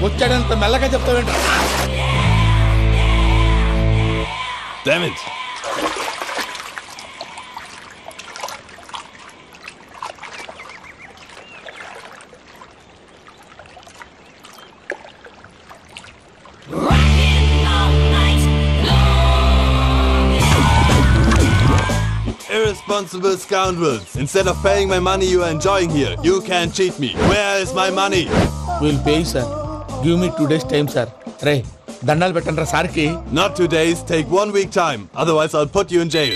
వచ్చాడంత మెల్లగా చెప్తావేంట? Damn it. Irresponsible scoundrels. Instead of paying my money you are enjoying here, you can cheat me. Where is my money? We'll pay, sir. Give me 2 days time, sir. Ray, దండాలు పెట్టండి సార్కి. Not 2 days, take 1 week time. Otherwise I'll put you in jail.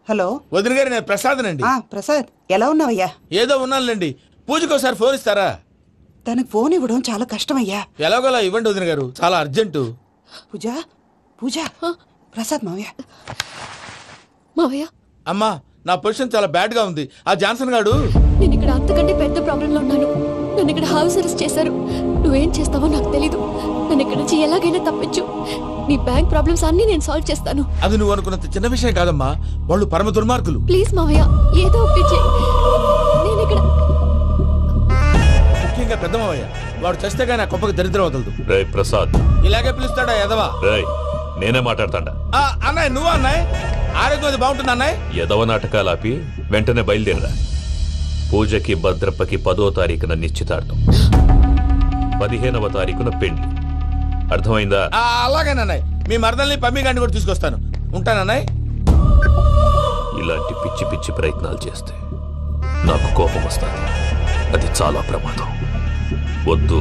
Hello వదిన గారు, నేను ప్రసాదనండి. ప్రసాద్, ఎలా ఉన్నావయ్యా? ఏదో ఉన్నానులేండి. పూజకి ఒకసారి ఫోన్ ఇస్తారా? తనకు ఫోన్ ఇవ్వడం చాలా కష్టమయ్యా. ఎలాగోలా ఇవ్వండి వదిన గారు, చాలా అర్జెంటు. పూజ పూజ ప్రసాద్ మావయ్య. మావయ్య, అమ్మా, నా పొజిషన్ చాలా బ్యాడ్ గా ఉంది. ఆ జాన్సన్ గాడు, నేను ఇక్కడ అంతకంటే పెద్ద ప్రాబ్లం లో ఉన్నాను. నన్ను ఇక్కడ హౌస్ అరెస్ట్ చేశారు. నువ్వేం చేస్తావో నాకు తెలీదు. నన్ను ఇక్కడ నుంచి ఎలాగైనా తప్పించు. నీ బ్యాంక్ ప్రాబ్లమ్స్ అన్ని నేను సాల్వ్ చేస్తాను. అది నువ్వు అనుకున్నంత చిన్న విషయం కాదమ్మా. వాళ్ళు పరమ దుర్మార్గులు. ప్లీజ్ మావయ్య, ఏదో ఒకటి చెయ్యి. నేను ఇక్కడ ముఖ్యంగా పెద్ద మావయ్య, వాడు చస్తే కానీ ఆ కుప్పకి దరిద్రం వదలదు. రే ప్రసాద్, ఇలాగే పిలుస్తాడా ఎదవా? రేయ్ నేనే మాట్లాడతాడా? అన్నయ్య, నువ్వు అన్నయ్య, ఆరోగ్యం అది బాగుంటుంది అన్నయ్య. ఎదవ నాటకాలు ఆపి వెంటనే బయలుదేరరా. పూజకి భద్రప్పకి 10వ తారీఖున నిశ్చితార్థం, 15వ తారీఖున పెళ్లి. అర్థమైందా? అలాగేనన్నయ్య. మీ మరదల్ని పమ్మి గండి కూడా తీసుకొస్తాను. ఉంటానన్నయ్య. ఇలాంటి పిచ్చి పిచ్చి ప్రయత్నాలు చేస్తే నాకు కోపం వస్తుంది. అది చాలా ప్రమాదం. వద్దు.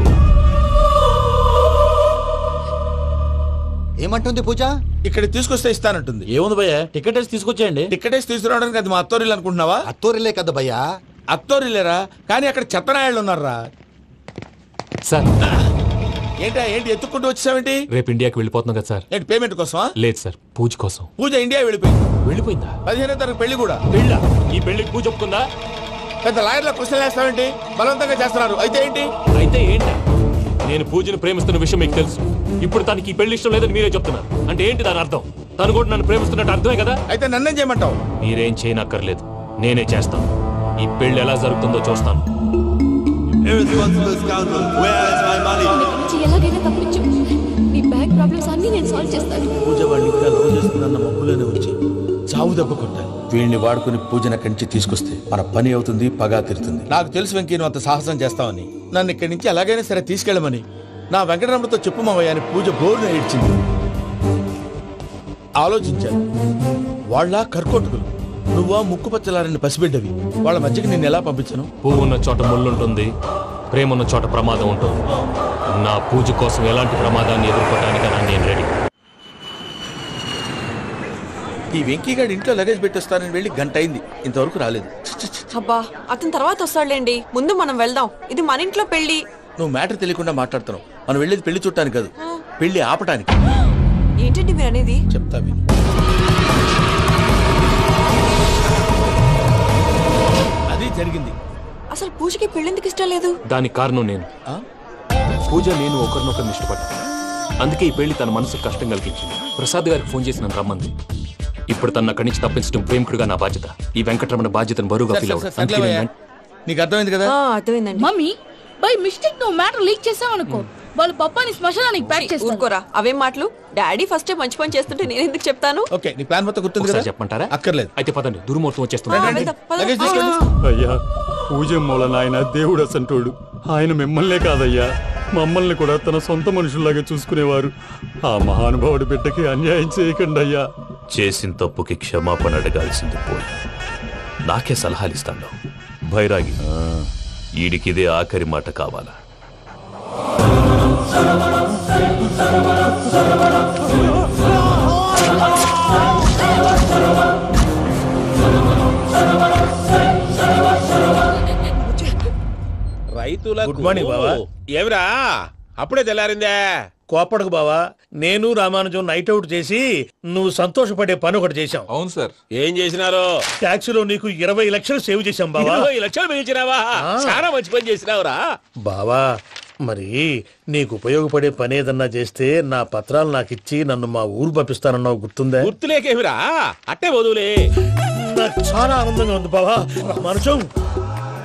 ఏమంటుంది పూజ? ఇక్కడ తీసుకొస్తే ఇస్తానంటుంది. ఏముంది భయ్యా, టికెట్ వేసి తీసుకొచ్చేయండి. టికెట్ వేసి తీసుకురావడానికి అది మా అత్తోరిల్లు అనుకుంటున్నావా? అత్తూరిలే కదా భయ్యా. అత్తోరిల్లేరా, కానీ అక్కడ చెత్తనాయాళ్ళు ఉన్నారా? సార్, ఏంటి ఎత్తుక్కుంటూ వచ్చావేంటి? రేపు ఇండియాకి వెళ్ళిపోతున్నాం కదా సార్. ఏంటి పేమెంట్ కోసమా? లేదు సార్, పూజ కోసం. పూజ ఇండియా వెళ్ళిపోయింది. వెళ్ళిపోయిందా? 15వ తారీఖు పెళ్లి కూడా. పెళ్ళా? ఈ పెళ్లికి పూజ ఒప్పుకుందా? పెద్ద లాయర్ల క్వశ్చన్ వేస్తావేంటి? బలవంతంగా చేస్తున్నారు. అయితే ఏంటి? అయితే ఏంటి? నేను పూజను ప్రేమిస్తున్న విషయం మీకు తెలుసు. ఇప్పుడు తనకి ఈ పెళ్లి ఇష్టం లేదని మీరే చెప్తున్నారు. అంటే ఏంటి దాని అర్థం? తను కూడా నన్ను ప్రేమిస్తున్నట్టు అర్థమే కదా? అయితే నన్నేం చేయమంటావు? మీరేం చేయనక్కర్లేదు, నేనే చేస్తాను. ఈ పెళ్లి ఎలా జరుగుతుందో చూస్తాను. Irresponsible scoundrel. Where is my money? ఇక్కడ నుంచి ఎలాగైనా తప్పించు. నీ బ్యాంక్ ప్రాబ్లమ్స్ అన్ని నేను సాల్వ్ చేస్తాను. పూజ వాళ్ళు ఇంకా లవ్ చేస్తుందన్న మబ్బులోనే వచ్చి చావు దెబ్బ కొట్టాలి. వీళ్ళని వాడుకుని పూజన కంచి తీసుకొస్తే మన పని అవుతుంది, పగా తీరుతుంది. నాకు తెలుసు వెంకీ, నువ్వు అంత సాహసం చేస్తావని. నన్ను ఇక్కడి నుంచి ఎలాగైనా సరే తీసుకెళ్ళమని నా వెంకటరమణతో చెప్పు మావయ్య అని పూజ బోరున ఏడ్చింది. ఆలోచించాను. వాళ్ళ కర్కోటకులు, నువ్వా ముక్కు పచ్చలారని పసిబిడ్డవి. వాళ్ళ మధ్యకి నేను ఎలా పంపించను? పువ్వు ఉన్న చోట ముళ్ళుంటుంది, ప్రేమ ఉన్న చోట ప్రమాదం ఉంటుంది. నా పూజ కోసం ఎలాంటి ప్రమాదాన్ని ఎదుర్కోవడానికైనా నేను రెడీ. ఈ వెంకీగాడు ఇంట్లో లగేజ్ పెట్టొస్తానని వెళ్ళి గంట అయింది, ఇంతవరకు రాలేదు. అబ్బా, అతని తర్వాత వస్తాడులేండి. ముందు మనం వెళ్దాం. ఇది మన ఇంట్లో పెళ్లి. నువ్వు మ్యాటర్ తెలియకుండా మాట్లాడుతున్నావు. మనం వెళ్ళేది పెళ్లి చూడటానికి కాదు, పెళ్లి ఆపటానికి. ఏంటండి మీరు అనేది? చెప్తా విను. అది జరిగింది. అసలు పూజకి పెళ్ళెందుకు ఇష్టం లేదు? దానికి కారణం నేను. పూజ నేను ఒకరినొకరిని ఇష్టపడ్డా. అందుకే ఈ పెళ్లి తన మనసుకు కష్టం కలిగించింది. ప్రసాద్ గారికి ఫోన్ చేసి నన్ను రమ్మంది. ఇప్పుడు తన అక్కడి నుంచి తప్పించడం ప్రేమికుడుగా నా బాధ్యత. ఈ వెంకటరమణ బాధ్యతను బరువుగా ఫీల్ అవుతుంది. నీకు అర్థమైంది కదా? అర్థమైందండి. మమ్మీ, బై మిస్టేక్ నువ్వు మ్యాటర్ లీక్ చేసావనుకో, వాళ్ళు పప్పాని శ్మశానానికి ప్యాక్ చేస్తారు. ఊరుకోరా, అవేం మాటలు? డాడీ ఫస్ట్ మంచి పని చేస్తుంటే నేను ఎందుకు చెప్తాను? ఓకే, నీ ప్లాన్ మొత్తం గుర్తుంది కదా? చెప్పమంటారా? అక్కర్లేదు. అయితే పదండి, దుర్ముహూర్తం వచ్చేస్తుంది. లగేజ్ తీసుకోండి. అయ్యా, పూజ మూలన ఆయన దేవుడు అసంటోడు. ఆయన మిమ్మల్నే కాదయ్యా, మమ్మల్ని కూడా తన సొంత మనుషుల్లాగా చూసుకునేవారు. ఆ మహానుభావుడి బిడ్డకి అన్యాయం చేయకండి అయ్యా. చేసిన తప్పుకి క్షమాపణ అడగాల్సింది పోయి నాకే సలహాలు ఇస్తాను. భైరాగి, ఈడికిదే ఆఖరి మాట కావాలా? రైతులకు గుడ్ మార్నింగ్ బావా. ఏమిరా అప్పుడే తెల్లారిందే? కోపడకు బావా, నేను రామానుజం నైట్ అవుట్ చేసి నువ్వు సంతోషపడే పని ఒకటి చేశాం. అవును సార్. ఏం చేసినారో? ట్యాక్సీలో నీకు 20 లక్షలు సేవ్ చేశాం బావా. 20 లక్షలు మిగిల్చినావా? చాలా మంచి పని చేసినావురా బావా. మరి నీకు ఉపయోగపడే పని ఏదన్నా చేస్తే నా పత్రాలు నాకు ఇచ్చి నన్ను మా ఊరు పంపిస్తానన్నావు, గుర్తుందా? గుర్తులేకేమిరా, అట్టే వదులే. నాకు చాలా ఆనందంగా ఉంది బావా. రామానుజం,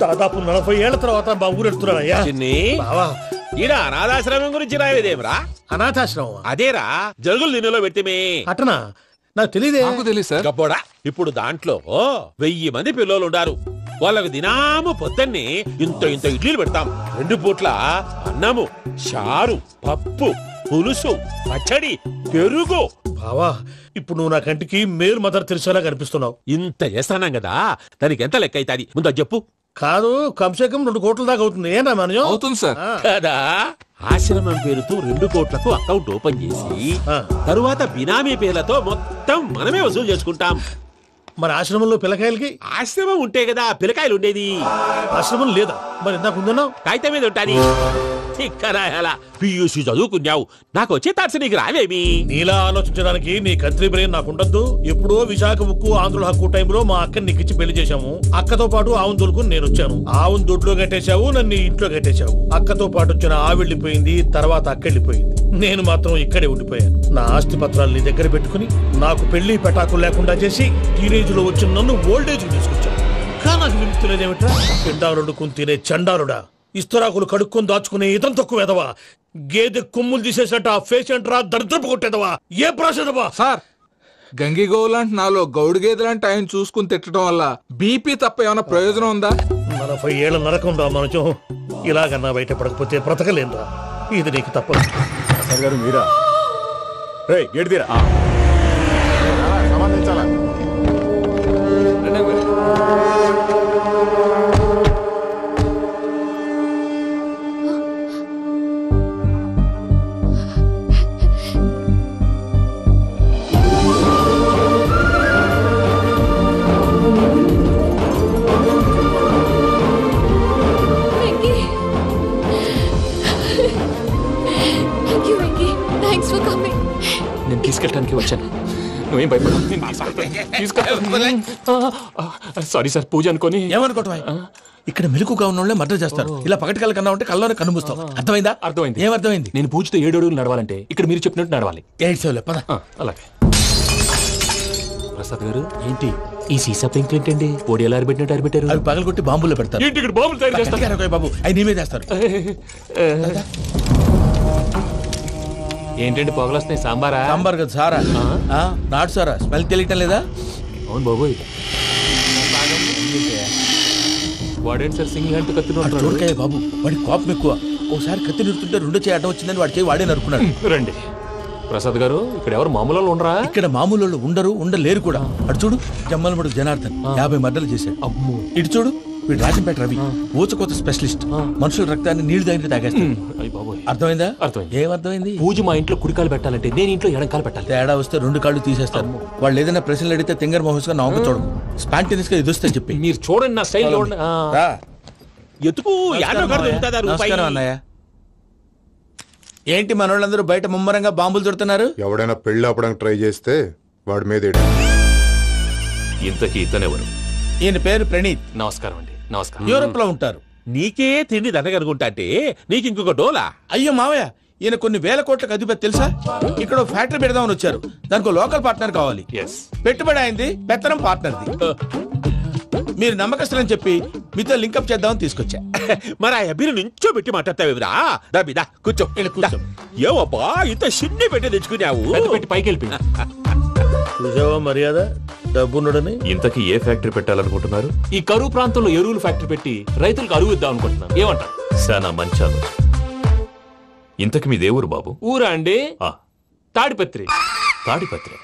దాదాపు 40 ఏళ్ల తర్వాత మా ఊరు వెళ్తున్నానయ్యా. చిన్ని బావా, ఈడ అనాథాశ్రమం గురించి రాయలేదేమరా? అనాథాశ్రమం అదేరా జరుగులు దీనిలో పెట్టిమే. అటనా? నాకు తెలియదే. గబ్బోడా, ఇప్పుడు దాంట్లో 1000 మంది పిల్లలు ఉండారు. వాళ్ళకు దినాము పొద్దున్నే ఇంత ఇంత ఇడ్లీలు పెడతాం. 2 పూట్ల అన్నము, చారు, పప్పు, పులుసు, పచ్చడి, పెరుగు. బావా, ఇప్పుడు నువ్వు నా కంటికి మేరు మదర్ తెలిసేలా కనిపిస్తున్నావు. ఇంత చేస్తానం కదా, దానికి ఎంత లెక్క అవుతుంది ముందు అది చెప్పు. కాదు, కమ్సే కమ్ 2 కోట్ల దాకా అవుతుంది. ఏం రామానుజం? అవుతుంది సార్. కదా, ఆశ్రమం పేరుతో 2 కోట్లకు అకౌంట్ ఓపెన్ చేసి తరువాత బినామీ పేర్లతో మొత్తం మనమే వసూలు చేసుకుంటాం. మరి ఆశ్రమంలో పిల్లకాయలకి? ఆశ్రమం ఉంటే కదా పిల్లకాయలు ఉండేది. ఆశ్రమం లేదా? మరి ఇందాక ఉందన్నావు. కాగితం మీద ఉంటాది. పియూసీ చదువుకున్నావు, నాకు వచ్చే తాట్స్ నీకు రావేమి? నీలా ఆలోచించడానికి నీ కత్రి బ్రెయిన్ నాకు ఉండద్దు. ఎప్పుడో విశాఖ ఉక్కు ఆంధ్రుల హక్కు టైంలో మా అక్కని నీకిచ్చి పెళ్లి చేశాము. అక్కతో పాటు ఆవును దొడుకుని నేను వచ్చాను. ఆవును దొడ్లో కట్టేశావు, నన్ను ఇంట్లో కట్టేశావు. అక్కతో పాటు వచ్చిన ఆవిళ్ళిపోయింది, తర్వాత అక్కెళ్ళిపోయింది. నేను మాత్రం ఇక్కడే ఉండిపోయాను. నా ఆస్తి పత్రాలు నీ దగ్గర పెట్టుకుని నాకు పెళ్లి పెటాకులు లేకుండా చేసి టీనేజ్ లో వచ్చిన నన్ను ఓల్డేజ్ తీసుకొచ్చాను. కానీ నాకు విముక్తులేదేమిట్రా? పిండారుడుకుని తినే చండారుడా, ఇస్తరాకులు కడుక్కొని దాచుకునే ఇతం తక్కువ ఎదవా, గేదె కొమ్ములు తీసేసట ఆ పేషెంట్ రా దరిద్రపు కొట్టేదవా, ఏ ప్రాసెదవా? సార్, గంగి గోవులాంటి నాలో గౌడు గేదెలాంటి ఆయన చూసుకుని తిట్టడం వల్ల బీపీ తప్ప ఏమైనా ప్రయోజనం ఉందా? 40 ఏళ్ల నరకం రా మనచం. ఇలాగన్నా బయటపడకపోతే బ్రతకలేనురా. ఇది నీకు తప్పదు. గారు మీరా? రే గేట్ తీరా. సంబంధించాలా? నేను తీసుకెళ్ళడానికి వచ్చాను. నువ్వేం భయపడవు. సారీ సార్, పూజ అనుకోని. ఏమనుకోవటం? ఇక్కడ మెలుకుగా ఉన్న మర్డర్ చేస్తారు. ఇలా పగటి కళ్ళ కన్నా ఉంటే కళ్ళలోనే కనుమూస్తావు. అర్థమైందా? అర్థమైంది. ఏమర్థమైంది? నేను పూజతో 7 అడుగులు నడవాలంటే ఇక్కడ మీరు చెప్పినట్టు నడవాలి. 8 పద. అలాగే. ప్రసాద్ గారు, ఏంటి ఈ సీసా పెంకులు ఏంటండి? పొడి ఎలా అరబెట్టినట్టు అరబెట్టారు? అవి పగలగొట్టి బాంబులో పెడతారు. ఏంటి ఇక్కడ బాంబులు తయారు చేస్తారు? బాబు, అవి నీవే చేస్తారు. ఏంటండి పొగలొస్తున్నాయి? సాంబారా? సాంబార్ కదా సారా. నాటు సారా. స్మెల్ తెలియటం లేదా? అవును బాబోయ్. వాడేంటి సార్ సింగిల్ హ్యాండ్ కత్తి చూడకాయ బాబు, వాడి కోపం ఎక్కువ. ఓసారి కత్తి నిరుతుంటే 2 చేయి అడ్డం వచ్చిందని వాడి చేయి వాడే నరుకున్నాడు. రండి ప్రసాద్ గారు, ఇక్కడ ఎవరు మామూలు ఉండరా? ఇక్కడ మామూలు ఉండరు, ఉండలేరు కూడా. అటు చూడు, జమ్మలమడు జనార్దన్ 50 మర్డర్లు చేశాడు. అమ్మో. ఇటు చూడు, వీడు రాజంపేట రవి, ఊచకోత స్పెషలిస్ట్. మనుషుల రక్తాన్ని నీళ్లు దగ్గర తాగేస్తాడు. అర్థమైందా? అర్థమైంది. ఏమర్థమైంది? పూజ మా ఇంట్లో కుడికాలు పెట్టాలంటే నేను ఇంట్లో ఎడంకాలు పెట్టాలి. తేడా వస్తే 2 కాళ్ళు తీసేస్తారు. వాళ్ళు ఏదైనా ప్రశ్నలు అడిగితే తింగర్ మహోస్ గా నవ్వు చూడకు. స్పాంటినియస్ గా ఎదుస్తా చెప్పి. మీరు చూడండి నా స్టైల్. ఎత్తుకు నమస్కారం అన్నయ్య. ఏంటి మనోళ్ళందరూ బయట ముమ్మరంగా బాంబులు దొరుకుతున్నారు? ఎవడైనా పెళ్లి ఆపడానికి ట్రై చేస్తే వాడి మీద ఇంతకీ ఇతనెవరు? ఈయన పేరు ప్రణీత్. నమస్కారం అండి. నమస్కారం. యూరోప్ లో ఉంటారు. నీకే తిండి దండగనుకుంటా అంటే నీకు ఇంకొక డోలా? అయ్యో మావయ్య, ఈయన కొన్ని వేల కోట్లకు అధిపతి తెలుసా? ఇక్కడ ఫ్యాక్టరీ పెడదామని వచ్చారు. దానికి లోకల్ పార్ట్నర్ కావాలి. పెట్టుబడి అయింది, పెత్తనం పార్ట్నర్ది. మీరు నమ్మకస్తులని చెప్పి మీతో లింకప్ చేద్దామని తీసుకొచ్చా. మరి ఆ అబ్బిని నుంచో పెట్టి మాట్లాడతావేమిరా? దాబిదా కూర్చో. ఏవబ్బా ఇంత సిన్ని పెట్టి తెచ్చుకున్నావు? పెట్టి పైకి వెళ్ళి చూసావా మర్యాద, డబ్బున్నడని. ఇంతకీ ఏ ఫ్యాక్టరీ పెట్టాలనుకుంటున్నారు? ఈ కరువు ప్రాంతంలో ఎరువులు ఫ్యాక్టరీ పెట్టి రైతులకు అరువు ఇద్దాం అనుకుంటున్నాను. ఏమంటారు? శానా మంచాలు. ఇంతకి మీ దేవురు బాబు? ఊరా అండి? తాడిపత్రి. తాడిపత్రి?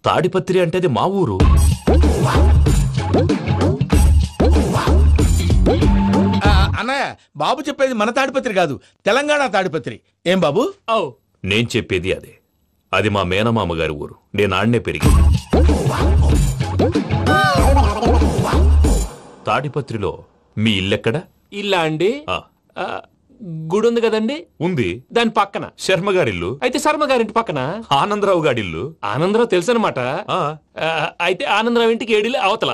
తాడిపత్రి అంటే అది మా ఊరు. అన్నయ్య, బాబు చెప్పేది మన తాడిపత్రి కాదు, తెలంగాణ తాడిపత్రి. ఏం బాబు? నేను చెప్పేది అదే. అది మా మేనమామ గారి ఊరు. నేను ఆడనే పెరిగి. తాడిపత్రిలో మీ ఇల్లెక్కడ? ఇల్లా అండి? గుడి ఉంది కదండి. ఉంది. దాని పక్కన శర్మ గారిల్లు. అయితే శర్మ గారింటి పక్కన ఆనందరావు గారిల్లు. ఆనందరావు తెలుసు అనమాట. అయితే ఆనందరావు ఇంటికి 7 అవతల.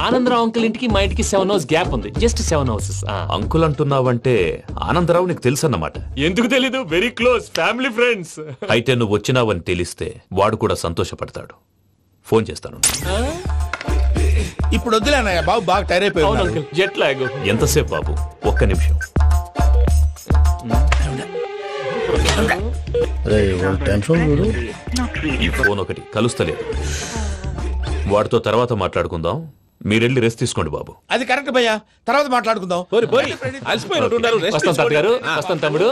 ఆనందరావు అంకుల్ ఇంటికి మా ఇంటికి 7 హౌస్ గ్యాప్ ఉంది. Just 7 houses. అంకుల్ అంటున్నావంటే ఆనందరావు నీకు తెలుసు అన్నమాట. ఎందుకు తెలీదు? Very close family friends. అయితే నువ్వు వచ్చినావని తెలిస్తే వాడు కూడా సంతోషపడతాడు. ఫోన్ చేస్తాను. ఇప్పుడు వద్దులేనయ్యా బాబు బాగా టైర్ అయిపోయి అవును ఉన్నాడు. Uncle jet lag. ఎంతసేపు బాబు? ఒక్క నిమిషం. ఈ ఫోన్ ఒకటి కలుస్తలేదు. వాడితో తర్వాత మాట్లాడుకుందాం. మీరెళ్ళి రెస్ట్ తీసుకోండి బాబు. అది కరెక్ట్ భయ్యా, తర్వాత మాట్లాడుకుందాం. పోరి పోరి అలసిపోయినట్టున్నారు రెస్ట్ వస్తాం తాత గారు, వస్తాం తమ్ముడు.